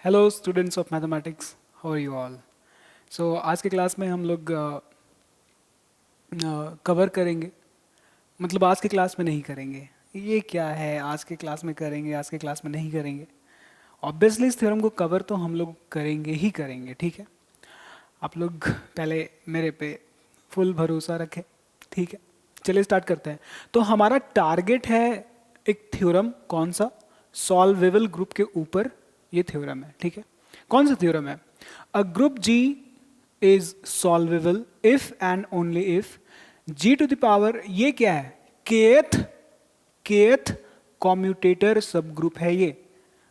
Hello students of mathematics, how are you all. So आज के class में हम लोग कवर करेंगे, मतलब आज के क्लास में नहीं करेंगे। ये क्या है, आज के क्लास में करेंगे, आज के क्लास में नहीं करेंगे। ऑब्वियसली इस थ्योरम को कवर तो हम लोग करेंगे ही करेंगे, ठीक है। आप लोग पहले मेरे पे फुल भरोसा रखें, ठीक है। चलिए स्टार्ट करते हैं। तो हमारा टारगेट है एक थ्योरम, कौन सा? सॉल्वेबल ग्रुप के ऊपर ये थ्योरम है, ठीक है। कौन सा थ्योरम है? A group G is solvable if and only if G to the power, ये क्या है? Kth kth commutator subgroup है ये।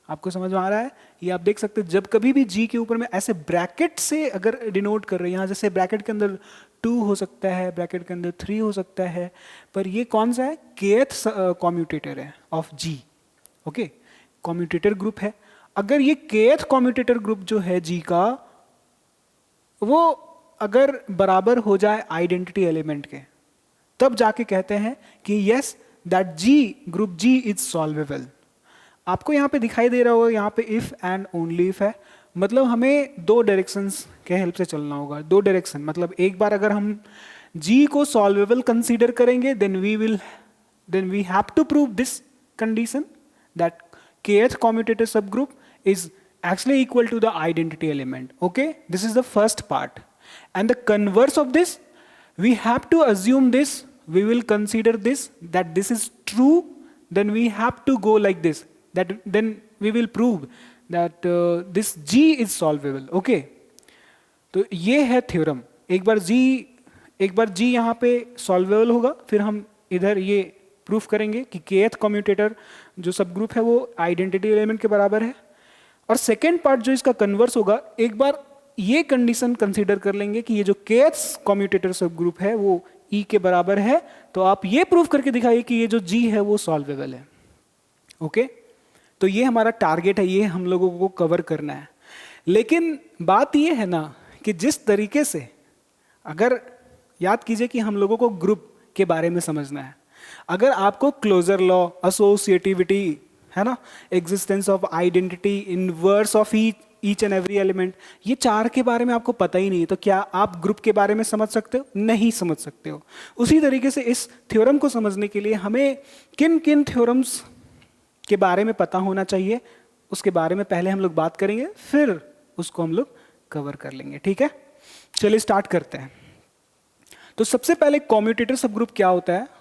आपको समझ में आ रहा है? ये आप देख सकते हैं, जब कभी भी जी के ऊपर में ऐसे ब्रैकेट से अगर डिनोट कर रहे हैं, यहाँ जैसे ब्रैकेट के अंदर 2 हो सकता है, ब्रैकेट के अंदर 3 हो सकता है, पर ये कौन सा है? केथ कॉम्यूटेटर है of G, okay. Commutator group है। अगर ये केथ कॉम्यूटेटर ग्रुप जो है जी का, वो अगर बराबर हो जाए आइडेंटिटी एलिमेंट के, तब जाके कहते हैं कि yes that G, group G is solvable. आपको यहाँ पे दिखाई दे रहा होगा, यहाँ पे इफ एंड ओनली इफ है, मतलब हमें दो डायरेक्शंस के हेल्प से चलना होगा। दो डायरेक्शन मतलब एक बार अगर हम जी को सॉल्वेबल कंसीडर करेंगे, then we have to prove this condition that kth commutator subgroup is actually equal to the identity element, okay. This is the first part, and the converse of this, we have to assume this, we will consider this, that this is true, then we have to go like this, that then we will prove that this g is solvable, okay. तो ये है theorem. एक बार जी यहाँ पे solvable होगा, फिर हम इधर ये प्रूफ करेंगे कि kth कम्यूटेटर जो सब ग्रुप है वो आइडेंटिटी एलिमेंट के बराबर है। और सेकेंड पार्ट जो इसका कन्वर्स होगा, एक बार ये कंडीशन कंसीडर कर लेंगे कि ये जो kth कम्यूटेटर सब ग्रुप है वो ई के बराबर है, तो आप ये प्रूफ करके दिखाइए कि ये जो जी है वो सॉल्वेबल है, ओके। तो ये हमारा टारगेट है, ये हम लोगों को कवर करना है। लेकिन बात ये है ना कि जिस तरीके से, अगर याद कीजिए कि हम लोगों को ग्रुप के बारे में समझना है, अगर आपको क्लोजर लॉ, एसोसिएटिविटी है ना, existence of identity, inverse of each and every element, ये चार के बारे में आपको पता ही नहीं है, तो क्या आप ग्रुप के बारे में समझ सकते हो? नहीं समझ सकते हो। उसी तरीके से इस थ्योरम को समझने के लिए हमें किन किन थ्योरम्स के बारे में पता होना चाहिए, उसके बारे में पहले हम लोग बात करेंगे, फिर उसको हम लोग कवर कर लेंगे, ठीक है। चलिए स्टार्ट करते हैं। तो सबसे पहले कम्यूटेटर सब ग्रुप क्या होता है?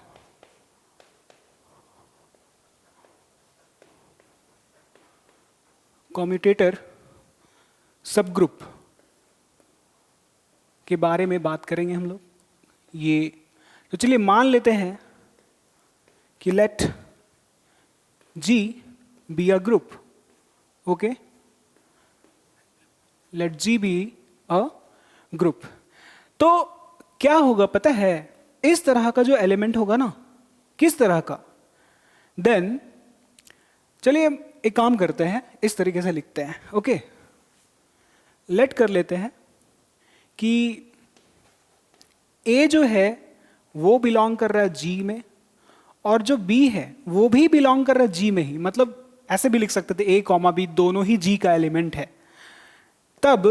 कम्यूटेटर सब ग्रुप के बारे में बात करेंगे हम लोग। ये तो चलिए मान लेते हैं कि let G be a group, okay. Let G be a group. तो क्या होगा पता है? इस तरह का जो एलिमेंट होगा ना, किस तरह का, देन चलिए एक काम करते हैं, इस तरीके से लिखते हैं, ओके। लेट कर लेते हैं कि ए जो है वो बिलोंग कर रहा है जी में, और जो बी है वो भी बिलोंग कर रहा है जी में ही, मतलब ऐसे भी लिख सकते थे ए कॉमा बी दोनों ही जी का एलिमेंट है। तब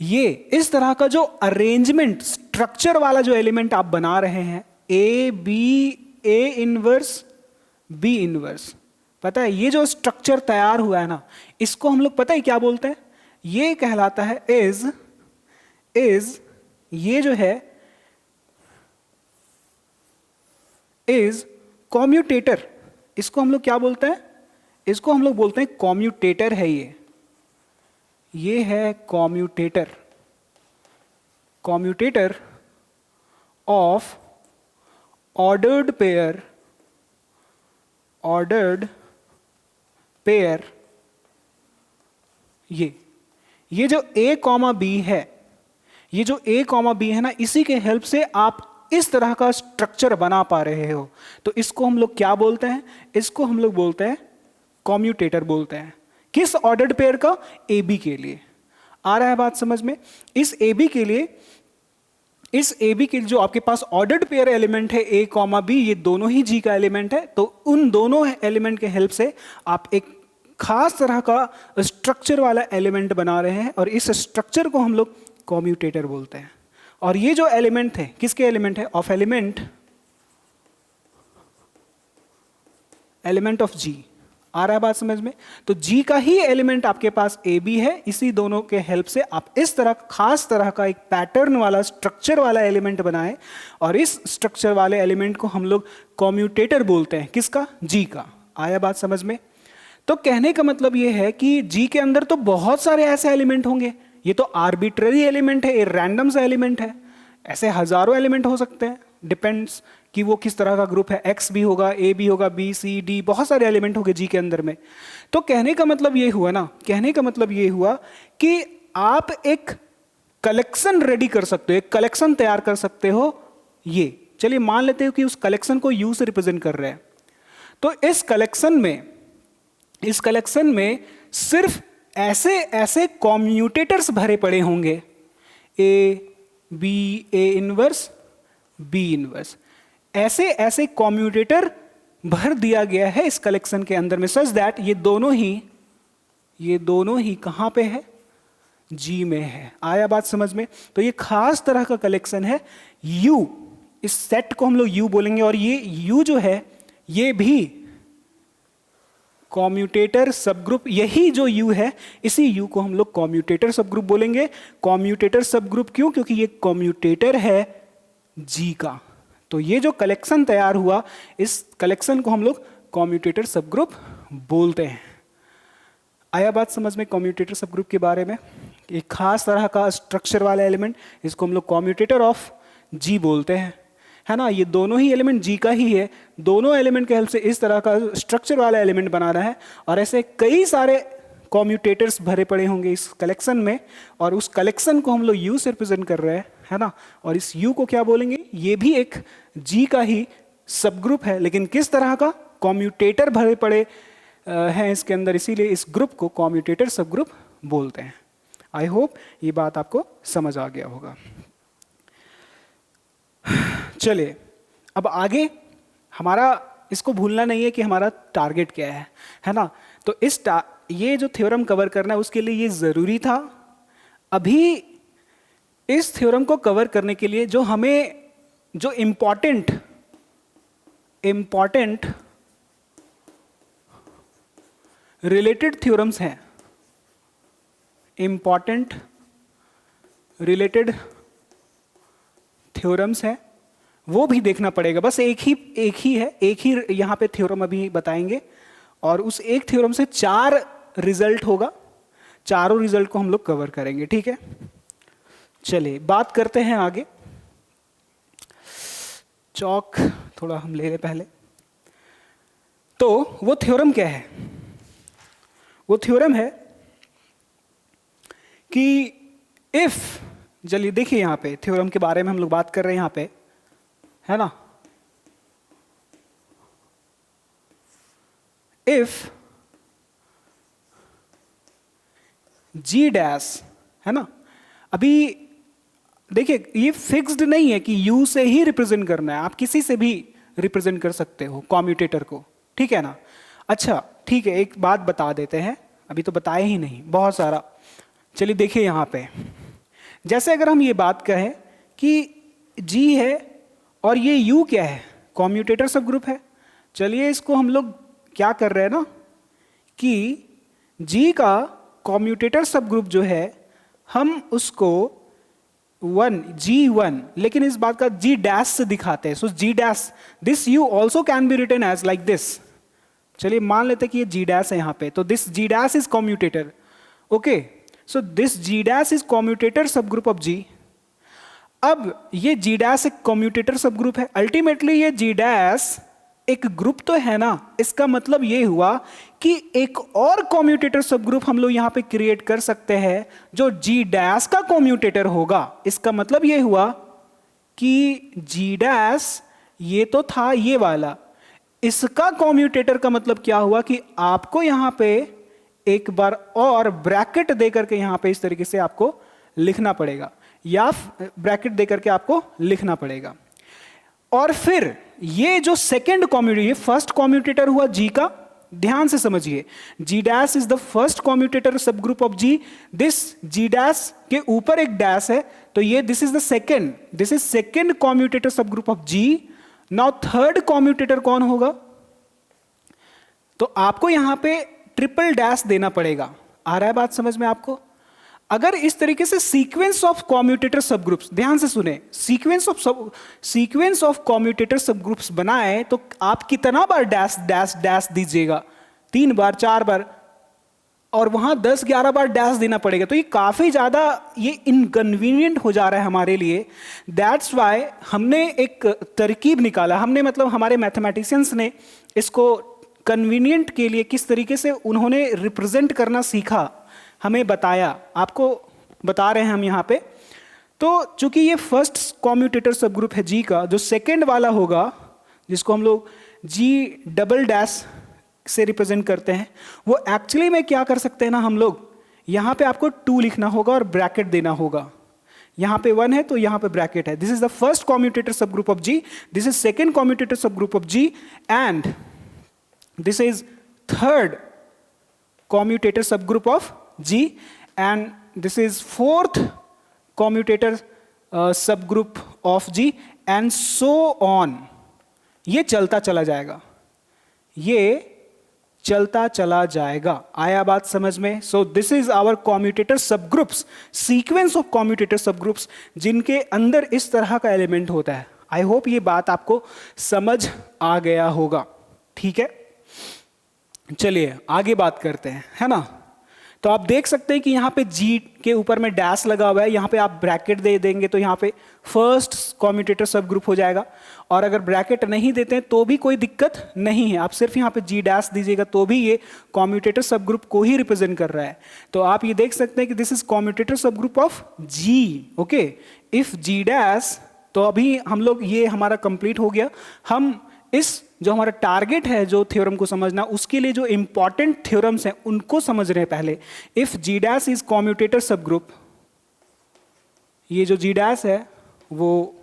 ये इस तरह का जो अरेंजमेंट, स्ट्रक्चर वाला जो एलिमेंट आप बना रहे हैं, A B, A inverse B inverse, पता है ये जो स्ट्रक्चर तैयार हुआ है ना, इसको हम लोग पता है क्या बोलते हैं? ये कहलाता है इज ये जो है इज कॉम्यूटेटर। इसको हम लोग क्या बोलते हैं? इसको हम लोग बोलते हैं कॉम्यूटेटर है ये है commutator, commutator of ordered pair, ordered pair. ये जो ए कॉमा बी है, ये जो ए कॉमा बी है ना, इसी के हेल्प से आप इस तरह का स्ट्रक्चर बना पा रहे हो। तो इसको हम लोग क्या बोलते हैं? इसको हम लोग बोलते हैं कॉम्यूटेटर बोलते हैं। किस ऑर्डर्ड पेयर का? ए बी के लिए। आ रहा है बात समझ में? इस ए बी के लिए, इस ए बी के जो आपके पास ऑर्डर्ड पेयर एलिमेंट है ए कॉमा बी, ये दोनों ही जी का एलिमेंट है, तो उन दोनों एलिमेंट के हेल्प से आप एक खास तरह का स्ट्रक्चर वाला एलिमेंट बना रहे हैं और इस स्ट्रक्चर को हम लोग कॉम्यूटेटर बोलते हैं। और ये जो एलिमेंट थे, किसके एलिमेंट है? ऑफ एलिमेंट ऑफ जी। आ रहा है बात समझ में? तो जी का ही एलिमेंट आपके पास ए बी है, इसी दोनों के हेल्प से आप इस तरह खास तरह का एक पैटर्न वाला स्ट्रक्चर वाला एलिमेंट बनाए और इस स्ट्रक्चर वाले एलिमेंट को हम लोग कॉम्यूटेटर बोलते हैं। किसका? जी का। आया बात समझ में? तो कहने का मतलब ये है कि जी के अंदर तो बहुत सारे ऐसे एलिमेंट होंगे, ये तो आर्बिट्ररी एलिमेंट है, ये रैंडम सा एलिमेंट है, ऐसे हजारों एलिमेंट हो सकते हैं, डिपेंड्स कि वो किस तरह का ग्रुप है, एक्स भी होगा, ए भी होगा, बी सी डी, बहुत सारे एलिमेंट होंगे जी के अंदर में। तो कहने का मतलब ये हुआ ना, कहने का मतलब ये हुआ कि आप एक कलेक्शन रेडी कर सकते हो, एक कलेक्शन तैयार कर सकते हो। ये चलिए मान लेते हो कि उस कलेक्शन को यू से रिप्रेजेंट कर रहे हैं, तो इस कलेक्शन में सिर्फ ऐसे ऐसे कॉम्यूटेटर्स भरे पड़े होंगे, A B, A inverse, B inverse, ऐसे ऐसे कॉम्यूटेटर भर दिया गया है इस कलेक्शन के अंदर में, सच दैट ये दोनों ही कहां पे है? जी में है। आया बात समझ में? तो ये खास तरह का कलेक्शन है यू, इस सेट को हम लोग यू बोलेंगे और ये यू जो है ये भी कॉम्यूटेटर सबग्रुप, यही जो यू है इसी यू को हम लोग कॉम्यूटेटर सबग्रुप बोलेंगे। कॉम्यूटेटर सबग्रुप क्यों? क्योंकि ये कॉम्यूटेटर है जी का। तो ये जो कलेक्शन तैयार हुआ, इस कलेक्शन को हम लोग कॉम्यूटेटर सबग्रुप बोलते हैं। आया बात समझ में कॉम्यूटेटर सबग्रुप के बारे में? एक खास तरह का स्ट्रक्चर वाला एलिमेंट, इसको हम लोग कॉम्यूटेटर ऑफ जी बोलते हैं, है ना। ये दोनों ही एलिमेंट जी का ही है, दोनों एलिमेंट के हेल्प से इस तरह का स्ट्रक्चर वाला एलिमेंट बनाना है और ऐसे कई सारे कॉम्यूटेटर्स भरे पड़े होंगे इस कलेक्शन में और उस कलेक्शन को हम लोग यू से रिप्रेजेंट कर रहे हैं, है ना। और इस यू को क्या बोलेंगे? ये भी एक जी का ही सबग्रुप है, लेकिन किस तरह का? कॉम्यूटेटर भरे पड़े हैं इसके अंदर, इसीलिए इस ग्रुप को कॉम्यूटेटर सबग्रुप बोलते हैं। आई होप ये बात आपको समझ आ गया होगा। चलिए अब आगे, हमारा इसको भूलना नहीं है कि हमारा टारगेट क्या है ना। तो ये जो थ्योरम कवर करना है उसके लिए ये जरूरी था। अभी इस थ्योरम को कवर करने के लिए जो हमें जो इम्पॉर्टेंट रिलेटेड थ्योरम्स हैं, इंपॉर्टेंट रिलेटेड थ्योरम्स हैं, वो भी देखना पड़ेगा। बस एक ही यहाँ पे थ्योरम अभी बताएंगे और उस एक थ्योरम से 4 रिजल्ट होगा, चारों रिजल्ट को हम लोग कवर करेंगे, ठीक है। चलिए बात करते हैं आगे। चौक थोड़ा हम ले लें पहले। तो वो थ्योरम क्या है? वो थ्योरम है कि इफ, चलिए देखिए यहां पे थ्योरम के बारे में हम लोग बात कर रहे हैं यहां पे, है ना। इफ जी डैश, है ना। अभी देखिए ये फिक्स्ड नहीं है कि यू से ही रिप्रेजेंट करना है, आप किसी से भी रिप्रेजेंट कर सकते हो कॉम्यूटेटर को, ठीक है ना। अच्छा ठीक है, एक बात बता देते हैं, अभी तो बताए ही नहीं, बहुत सारा। चलिए देखिए यहाँ पे, जैसे अगर हम ये बात कहें कि जी है और ये यू क्या है? कॉम्यूटेटर सब ग्रुप है। चलिए इसको हम लोग क्या कर रहे हैं ना कि जी का कॉम्यूटेटर सब ग्रुप जो है हम उसको G1, लेकिन इस बात का G डैश से दिखाते हैं। So G dash, this U also can be written as like this. चलिए मान लेते हैं कि ये G डैश है यहाँ पे, तो this G dash is commutator, okay. So this G dash is commutator subgroup of G। अब ये G डैश एक कॉम्यूटेटर सब ग्रुप है, अल्टीमेटली ये G डैश एक ग्रुप तो है ना। इसका मतलब ये हुआ कि एक और कॉम्यूटेटर सब ग्रुप हम लोग यहां पे क्रिएट कर सकते हैं जो G डैश का कॉम्यूटेटर होगा। इसका मतलब ये हुआ कि G डैश ये तो था ये वाला, इसका कॉम्यूटेटर का मतलब क्या हुआ कि आपको यहां पे एक बार और ब्रैकेट दे करके यहां पे इस तरीके से आपको लिखना पड़ेगा, या ब्रैकेट दे करके आपको लिखना पड़ेगा। और फिर ये जो सेकंड कॉम्यूटेटर, ये फर्स्ट कॉम्यूटेटर हुआ जी का, ध्यान से समझिए, G dash is the first commutator subgroup of G, this G dash के ऊपर एक डैश है, तो ये this is the second, this is second commutator subgroup of G. Now third commutator कौन होगा? तो आपको यहां पे ट्रिपल डैश देना पड़ेगा। आ रहा है बात समझ में आपको? अगर इस तरीके से सीक्वेंस ऑफ कॉम्यूटेटर सब ग्रुप्स, ध्यान से सुने, सीक्वेंस ऑफ कॉम्यूटेटर सब ग्रुप्स बनाए तो आप कितना बार डैश डैश डैश दीजिएगा? 3 बार, 4 बार, और वहां 10-11 बार डैश देना पड़ेगा। तो ये काफी ज्यादा ये इनकन्वीनियंट हो जा रहा है हमारे लिए। दैट्स वाई हमने एक तरकीब निकाला, हमने मतलब हमारे मैथमेटिशियंस ने इसको कन्वीनियंट के लिए किस तरीके से उन्होंने रिप्रेजेंट करना सीखा, हमें बताया, आपको बता रहे हैं हम यहाँ पे। तो चूंकि ये फर्स्ट कॉम्यूटेटर सब ग्रुप है जी का, जो सेकेंड वाला होगा जिसको हम लोग जी डबल डैश से रिप्रेजेंट करते हैं, वो एक्चुअली में क्या कर सकते हैं ना, हम लोग यहाँ पे आपको 2 लिखना होगा और ब्रैकेट देना होगा। यहाँ पे 1 है तो यहाँ पे ब्रैकेट है। This is the first commutator subgroup of G, this is second commutator subgroup of G, and this is third commutator subgroup of G, and this is fourth commutator subgroup of G, and so on. ये चलता चला जाएगा, ये चलता चला जाएगा। आया बात समझ में? So this is our commutator subgroups, sequence of commutator subgroups जिनके अंदर इस तरह का एलिमेंट होता है। आई होप ये बात आपको समझ आ गया होगा, ठीक है? चलिए आगे बात करते हैं, है ना? तो आप देख सकते हैं कि यहाँ पे जी के ऊपर में डैश लगा हुआ है, यहाँ पे आप ब्रैकेट दे देंगे तो यहाँ पे फर्स्ट कॉम्यूटेटर सब ग्रुप हो जाएगा। और अगर ब्रैकेट नहीं देते हैं तो भी कोई दिक्कत नहीं है, आप सिर्फ यहाँ पे जी डैश दीजिएगा तो भी ये कॉम्यूटेटर सब ग्रुप को ही रिप्रेजेंट कर रहा है। तो आप ये देख सकते हैं कि this is commutator subgroup of G, okay. If G dash, तो अभी हम लोग, ये हमारा कंप्लीट हो गया। हम इस जो हमारा टारगेट है जो थ्योरम को समझना, उसके लिए जो इंपॉर्टेंट थ्योरम्स हैं उनको समझ रहे हैं पहले। If G dash is commutator subgroup, ये जो जी डैश है वो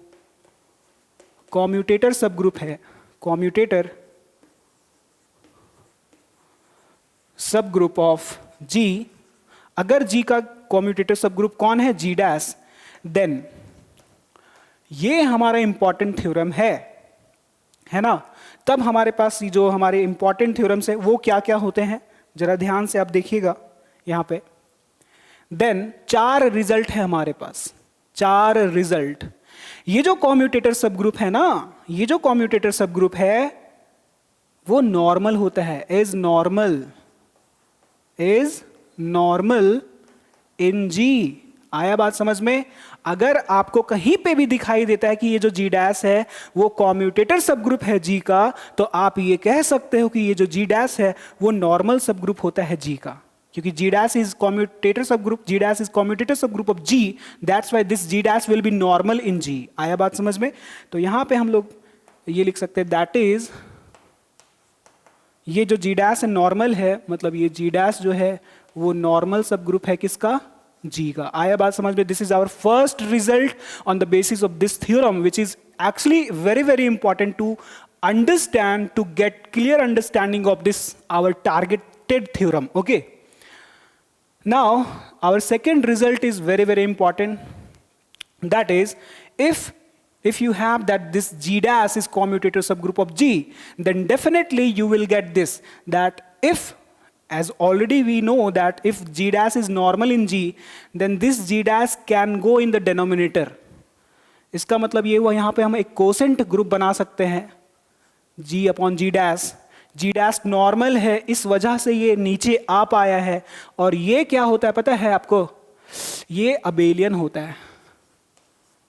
कॉम्यूटेटर सब ग्रुप है, कॉम्यूटेटर सब ग्रुप ऑफ जी। अगर जी का कॉम्यूटेटर सब ग्रुप कौन है? जी डैश, देन ये हमारा इंपॉर्टेंट थ्योरम है ना? तब हमारे पास जो हमारे इंपॉर्टेंट थ्योरम्स है वो क्या क्या होते हैं, जरा ध्यान से आप देखिएगा यहाँ पे। देन 4 रिजल्ट है हमारे पास, 4 रिजल्ट। ये जो कॉम्यूटेटर सब ग्रुप है ना, ये जो कॉम्यूटेटर सब ग्रुप है वो नॉर्मल होता है, इज नॉर्मल इन जी। आया बात समझ में? अगर आपको कहीं पे भी दिखाई देता है कि ये जो जी डैश है वो कॉम्यूटेटर सब ग्रुप है जी का, तो आप ये कह सकते हो कि ये जो जी डैश है वो नॉर्मल सब ग्रुप होता है जी का, क्योंकि G dash is commutator subgroup, G dash is commutator subgroup of G, that's why this G dash will be normal in G. आया बात समझ में? तो यहां पे हम लोग ये लिख सकते हैं, दैट इज, ये जो जी डैश नॉर्मल है, मतलब ये जी डैश जो है वो नॉर्मल सब ग्रुप है किसका? जी का। आया बात समझ में? This is our first result on the basis of this theorem, which is actually very very important to understand, to get clear understanding of this our targeted theorem, okay. Now our second result is very very important, that is if you have that this G dash is commutator subgroup of G, then definitely you will get this, that if, as already we know that if G dash is normal in G, then this G dash can go in the denominator. इसका मतलब ये हुआ यहाँ पे हम एक quotient group बना सकते हैं, G upon G dash। G dash normal है, इस वजह से ये नीचे आ पाया है। और ये क्या होता है पता है आपको? ये अबेलियन होता है।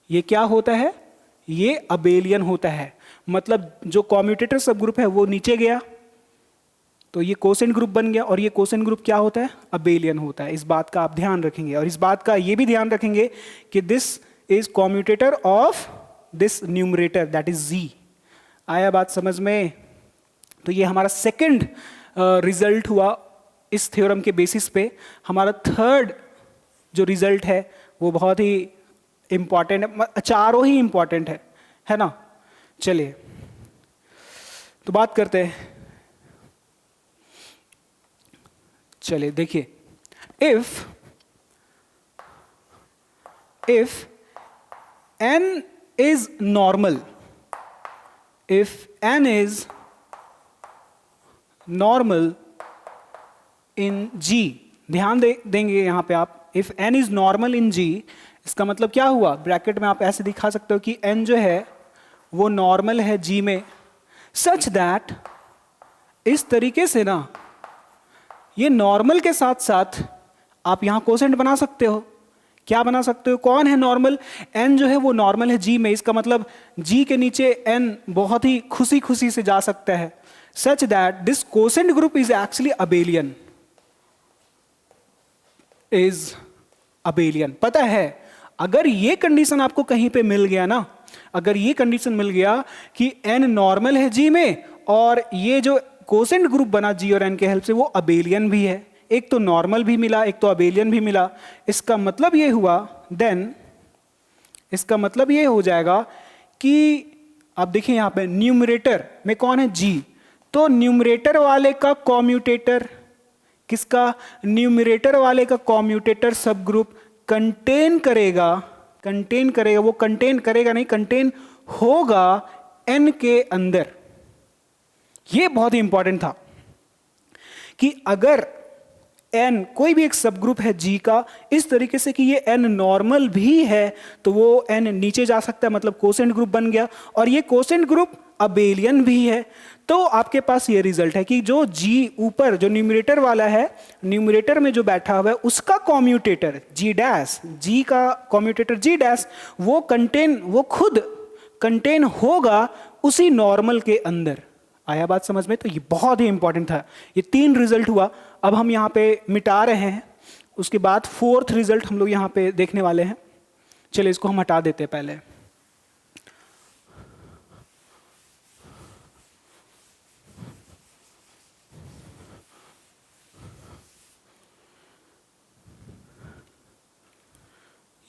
ये क्या होता है? ये अबेलियन होता है, मतलब जो कॉम्यूटेटर सब ग्रुप है वो नीचे गया तो ये कोसेंट ग्रुप बन गया, और ये कोसेंट ग्रुप क्या होता है? अबेलियन होता है। इस बात का आप ध्यान रखेंगे, और इस बात का ये भी ध्यान रखेंगे कि this is commutator of this numerator, that is G. आया बात समझ में? तो ये हमारा सेकंड रिजल्ट हुआ इस थ्योरम के बेसिस पे। हमारा थर्ड जो रिजल्ट है वो बहुत ही इंपॉर्टेंट है, चारों ही इंपॉर्टेंट है ना? चलिए तो बात करते हैं। चलिए देखिए, if n is normal, if n is normal in G, ध्यान देंगे यहां पे आप, if n is normal in G, इसका मतलब क्या हुआ, ब्रैकेट में आप ऐसे दिखा सकते हो कि n जो है वो नॉर्मल है G में, सच दैट, इस तरीके से ना, ये नॉर्मल के साथ साथ आप यहां कोसेंट बना सकते हो। क्या बना सकते हो, कौन है नॉर्मल, n जो है वो नॉर्मल है G में, इसका मतलब G के नीचे n बहुत ही खुशी खुशी से जा सकता है, such that this quotient group is actually abelian, is abelian. पता है, अगर ये कंडीशन आपको कहीं पे मिल गया ना, अगर ये कंडीशन मिल गया कि n नॉर्मल है G में और ये जो कोसेंट ग्रुप बना G और n के हेल्प से वो अबेलियन भी है, एक तो नॉर्मल भी मिला, एक तो अबेलियन भी मिला, इसका मतलब ये हुआ, देन इसका मतलब ये हो जाएगा कि आप देखिए यहां पे न्यूमरेटर में कौन है G, तो न्यूमरेटर वाले का कॉम्यूटेटर, किसका, न्यूमरेटर वाले का कॉम्यूटेटर सब ग्रुप कंटेन करेगा, वो कंटेन करेगा नहीं, कंटेन होगा n के अंदर। ये बहुत ही इंपॉर्टेंट था कि अगर n कोई भी एक सब ग्रुप है G का इस तरीके से कि ये n नॉर्मल भी है, तो वो n नीचे जा सकता है, मतलब कोसेंट ग्रुप बन गया, और ये कोसेंट ग्रुप अबेलियन भी है, तो आपके पास ये रिजल्ट है कि जो G ऊपर जो न्यूमरेटर वाला है, न्यूमरेटर में जो बैठा हुआ है उसका कॉम्यूटेटर G डैश, G का कॉम्यूटेटर G डैश, वो खुद कंटेन होगा उसी नॉर्मल के अंदर। आया बात समझ में, तो ये बहुत ही इंपॉर्टेंट था। ये 3 रिजल्ट हुआ, अब हम यहाँ पे मिटा रहे हैं, उसके बाद 4th रिजल्ट हम लोग यहाँ पे देखने वाले हैं। चलिए इसको हम हटा देते हैं पहले।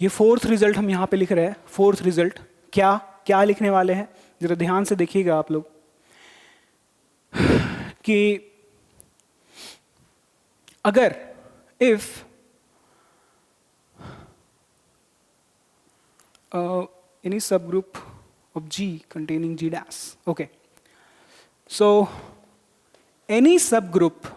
ये 4th रिजल्ट हम यहाँ पे लिख रहे हैं। 4th रिजल्ट क्या क्या लिखने वाले हैं, जरा ध्यान से देखिएगा आप लोग, कि अगर if any subgroup of G containing G dash, okay, so any subgroup,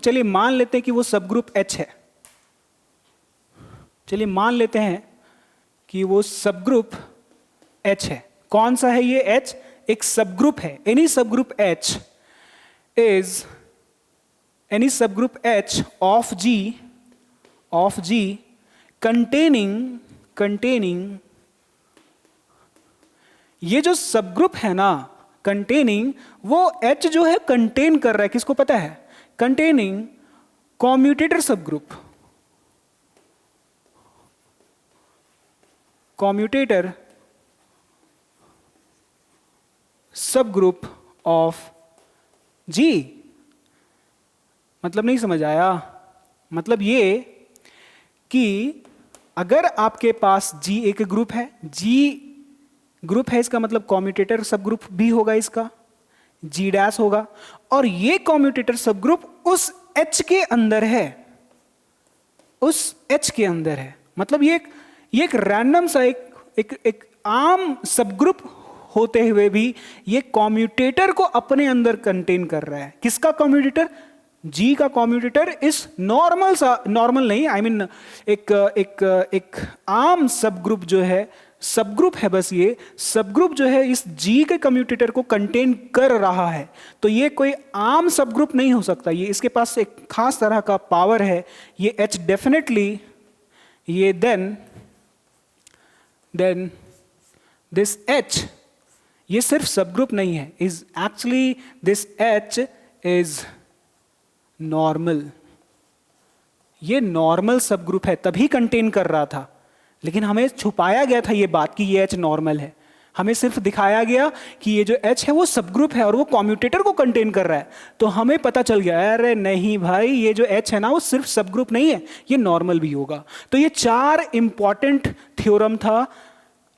चलिए मान लेते हैं कि वो सबग्रुप H है, चलिए मान लेते हैं कि वो सबग्रुप H है। कौन सा है ये H, एक सबग्रुप है, any subgroup H is any subgroup H of G containing ये जो सबग्रुप है ना, containing, वो H जो है कंटेन कर रहा है, किसको पता है, containing commutator subgroup, commutator subgroup of G। मतलब नहीं समझ आया, मतलब ये कि अगर आपके पास G एक ग्रुप है, G ग्रुप है, इसका मतलब कॉम्यूटेटर सब ग्रुप भी होगा, इसका G डैश होगा, और ये कॉम्यूटेटर सब ग्रुप उस H के अंदर है, उस H के अंदर है। मतलब ये एक रैंडम सा एक आम सब ग्रुप होते हुए भी ये कॉम्यूटेटर को अपने अंदर कंटेन कर रहा है। किसका कॉम्यूटेटर, G का कॉम्यूटेटर इस नॉर्मल नहीं, आई मीन एक आम सब ग्रुप जो है, सब ग्रुप है बस, ये सब ग्रुप जो है इस G के कम्यूटेटर को कंटेन कर रहा है। तो ये कोई आम सब ग्रुप नहीं हो सकता, ये इसके पास एक खास तरह का पावर है। ये H डेफिनेटली, ये देन दिस H, ये सिर्फ सब ग्रुप नहीं है, is actually this H is normal. ये नॉर्मल सब ग्रुप है, तभी कंटेन कर रहा था, लेकिन हमें छुपाया गया था ये बात कि ये H नॉर्मल है। हमें सिर्फ दिखाया गया कि ये जो H है वो सब ग्रुप है और वो कॉम्यूटेटर को कंटेन कर रहा है, तो हमें पता चल गया अरे नहीं भाई, ये जो H है ना वो सिर्फ सब ग्रुप नहीं है, ये नॉर्मल भी होगा। तो ये 4 इंपॉर्टेंट थ्योरम था।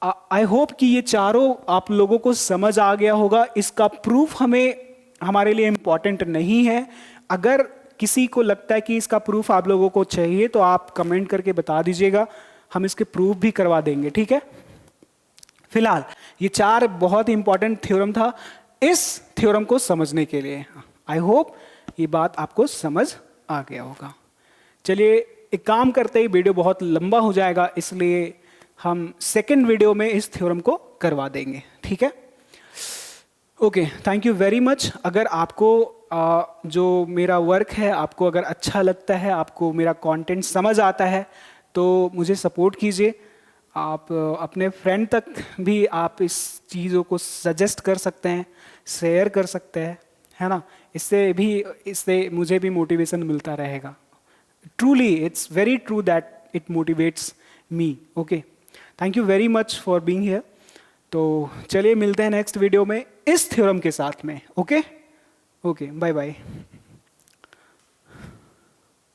आई होप कि ये चारों आप लोगों को समझ आ गया होगा। इसका प्रूफ हमें हमारे लिए इम्पॉर्टेंट नहीं है। अगर किसी को लगता है कि इसका प्रूफ आप लोगों को चाहिए तो आप कमेंट करके बता दीजिएगा, हम इसके प्रूफ भी करवा देंगे, ठीक है। फिलहाल ये 4 बहुत ही इंपॉर्टेंट थ्योरम था इस थ्योरम को समझने के लिए। आई होप ये बात आपको समझ आ गया होगा। चलिए एक काम करते ही, वीडियो बहुत लंबा हो जाएगा, इसलिए हम सेकेंड वीडियो में इस थ्योरम को करवा देंगे, ठीक है। Okay, thank you very much. अगर आपको जो मेरा वर्क है आपको अगर अच्छा लगता है, आपको मेरा कंटेंट समझ आता है, तो मुझे सपोर्ट कीजिए। आप अपने फ्रेंड तक भी आप इस चीज़ों को सजेस्ट कर सकते हैं, शेयर कर सकते हैं, है ना। इससे मुझे भी मोटिवेशन मिलता रहेगा। Truly it's very true that it motivates me. Okay, thank you very much for being here. तो चलिए मिलते हैं नेक्स्ट वीडियो में इस थ्योरम के साथ में। Okay, bye bye.